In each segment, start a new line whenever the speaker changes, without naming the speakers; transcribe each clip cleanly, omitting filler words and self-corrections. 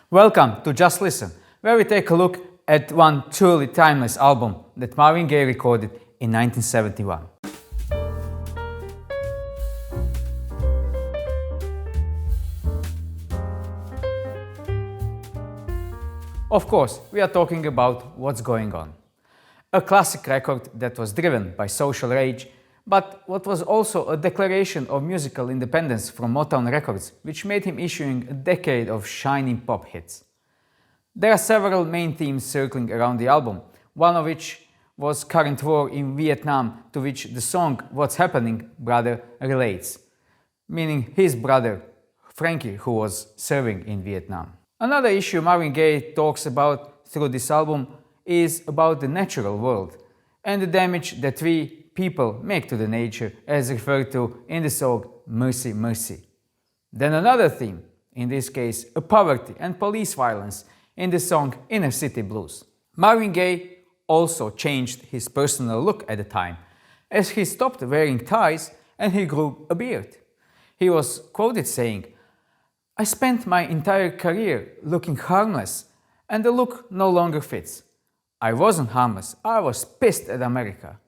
Welcome to Just Listen, where we take a look at one truly timeless album that Marvin Gaye recorded in 1971. Of course, we are talking about What's Going On, a classic record that was driven by social rage, but what was also a declaration of musical independence from Motown Records, which made him issuing a decade of shining pop hits. There are several main themes circling around the album, one of which was current war in Vietnam, to which the song What's Happening, Brother relates, meaning his brother Frankie, who was serving in Vietnam. Another issue Marvin Gaye talks about through this album is about the natural world and the damage that we people make to the nature, as referred to in the song Mercy, Mercy. Then another theme, in this case a poverty and police violence, in the song Inner City Blues. Marvin Gaye also changed his personal look at the time, as he stopped wearing ties and he grew a beard. He was quoted saying, "I spent my entire career looking harmless, and the look no longer fits. I wasn't harmless, I was pissed at America."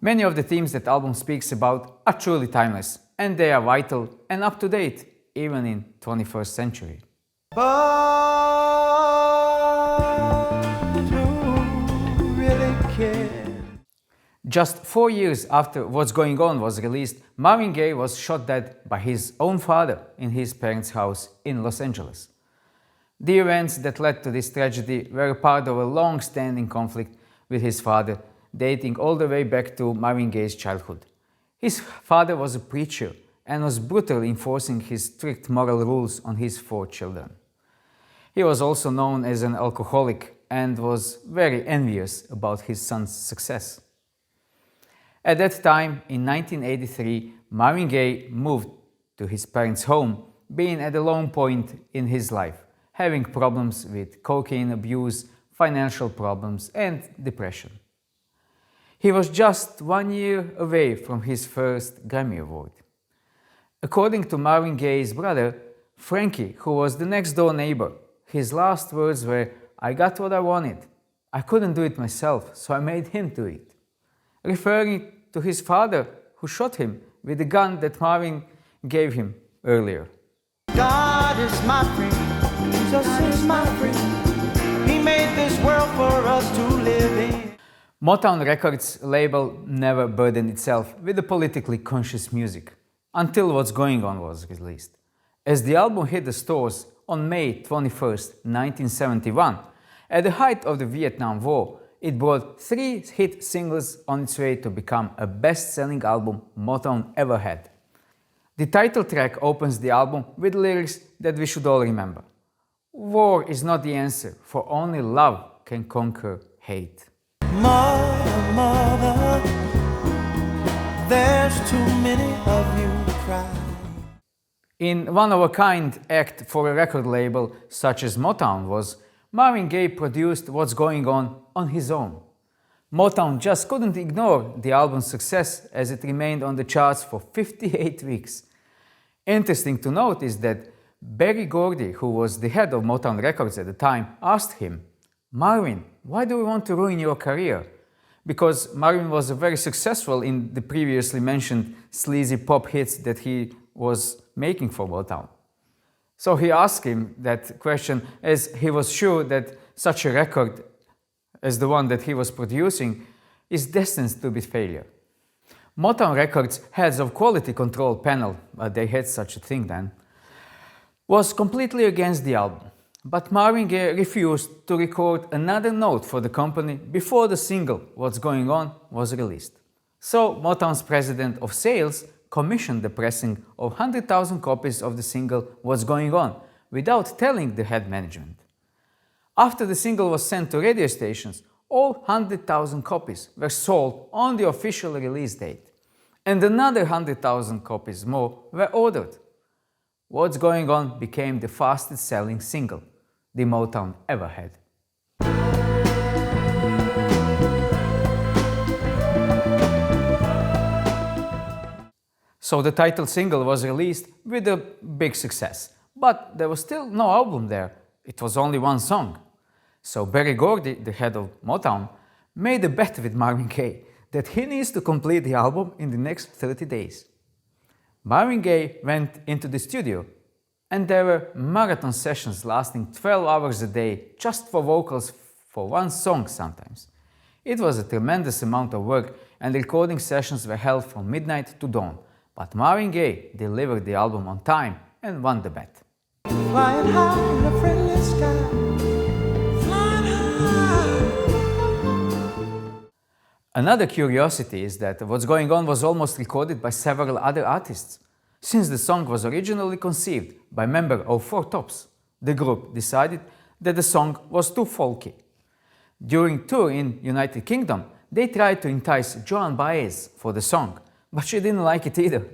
Many of the themes that the album speaks about are truly timeless, and they are vital and up to date, even in 21st century.
But do you really care?
Just 4 years after What's Going On was released, Marvin Gaye was shot dead by his own father in his parents' house in Los Angeles. The events that led to this tragedy were a part of a long-standing conflict with his father, dating all the way back to Marvin Gaye's childhood. His father was a preacher and was brutally enforcing his strict moral rules on his 4 children. He was also known as an alcoholic and was very envious about his son's success. At that time, in 1983, Marvin Gaye moved to his parents' home, being at a low point in his life, having problems with cocaine abuse, financial problems, and depression. He was just 1 year away from his first Grammy Award. According to Marvin Gaye's brother, Frankie, who was the next-door neighbor, his last words were, "I got what I wanted. I couldn't do it myself, so I made him do it," referring to his father, who shot him with the gun that Marvin gave him earlier.
God is my friend, Jesus is my friend. He made this world for us to live in.
Motown Records label never burdened itself with the politically conscious music until What's Going On was released. As the album hit the stores on May 21st, 1971, at the height of the Vietnam War, it brought 3 hit singles on its way to become a best-selling album Motown ever had. The title track opens the album with lyrics that we should all remember. "War is not the answer, for only love can conquer hate."
Mother, mother, there's too many of you crying.
In one-of-a-kind act for a record label such as Motown was, Marvin Gaye produced What's Going On his own. Motown just couldn't ignore the album's success, as it remained on the charts for 58 weeks. Interesting to note is that Berry Gordy, who was the head of Motown Records at the time, asked him, "Marvin, why do we want to ruin your career?" Because Marvin was very successful in the previously mentioned sleazy pop hits that he was making for Motown. So he asked him that question, as he was sure that such a record as the one that he was producing is destined to be failure. Motown Records' heads of quality control panel, they had such a thing then, was completely against the album. But Marvin Gaye refused to record another note for the company before the single What's Going On was released. So Motown's president of sales commissioned the pressing of 100,000 copies of the single What's Going On without telling the head management. After the single was sent to radio stations, all 100,000 copies were sold on the official release date, and another 100,000 copies more were ordered. What's Going On became the fastest selling single the Motown ever had. So the title single was released with a big success, but there was still no album there, it was only one song. So Berry Gordy, the head of Motown, made a bet with Marvin Gaye that he needs to complete the album in the next 30 days. Marvin Gaye went into the studio, and there were marathon sessions lasting 12 hours a day just for vocals for one song sometimes. It was a tremendous amount of work, and recording sessions were held from midnight to dawn, but Marvin Gaye delivered the album on time and won the bet.
Flying high in a friendless sky. Flying high.
Another curiosity is that What's Going On was almost recorded by several other artists. Since the song was originally conceived by member of Four Tops, the group decided that the song was too folky. During tour in United Kingdom, they tried to entice Joan Baez for the song, but she didn't like it either.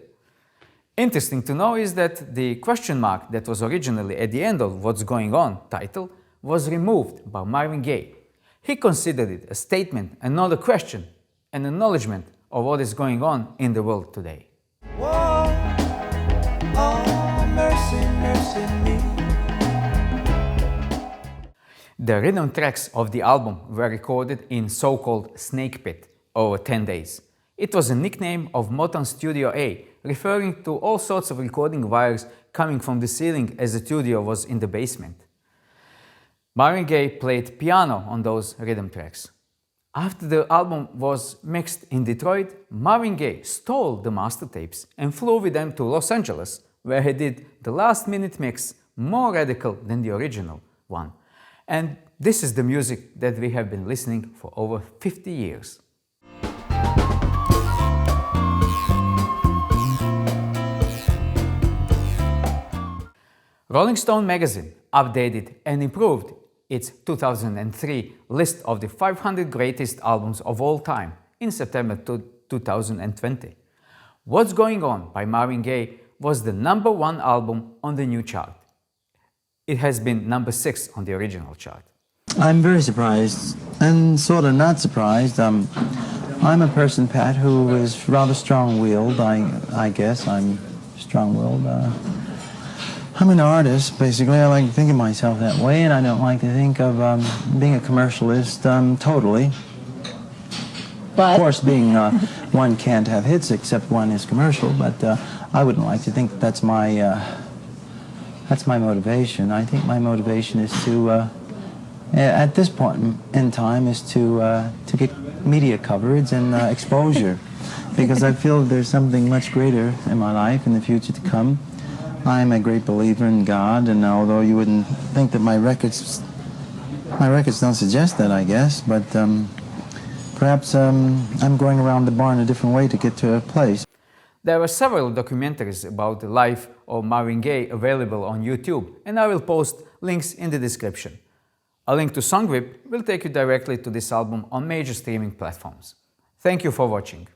Interesting to know is that the question mark that was originally at the end of What's Going On title was removed by Marvin Gaye. He considered it a statement and not a question, an acknowledgement of what is going on in the world today.
Whoa, oh, mercy, mercy me.
The rhythm tracks of the album were recorded in so-called Snake Pit over 10 days. It was a nickname of Motown Studio A, referring to all sorts of recording wires coming from the ceiling as the studio was in the basement. Marvin Gaye played piano on those rhythm tracks. After the album was mixed in Detroit, Marvin Gaye stole the master tapes and flew with them to Los Angeles, where he did the last-minute mix more radical than the original one. And this is the music that we have been listening for over 50 years. Rolling Stone magazine updated and improved its 2003 list of the 500 greatest albums of all time in September 2020. What's Going On by Marvin Gaye was the #1 album on the new chart. It has been #6 on the original chart.
I'm very surprised and sort of not surprised. I'm a person, Pat, who is rather strong-willed. I guess I'm strong-willed. I'm an artist, basically. I like to think of myself that way, and I don't like to think of being a commercialist totally.
But
of course, being one can't have hits except one is commercial, but I wouldn't like to think that's my motivation. I think my motivation is to, at this point in time, is to get media coverage and exposure, because I feel there's something much greater in my life in the future to come. I'm a great believer in God, and although you wouldn't think that my records don't suggest that, I guess, but perhaps I'm going around the barn a different way to get to a place.
There are several documentaries about the life of Marvin Gaye available on YouTube, and I will post links in the description. A link to SongWhip will take you directly to this album on major streaming platforms. Thank you for watching.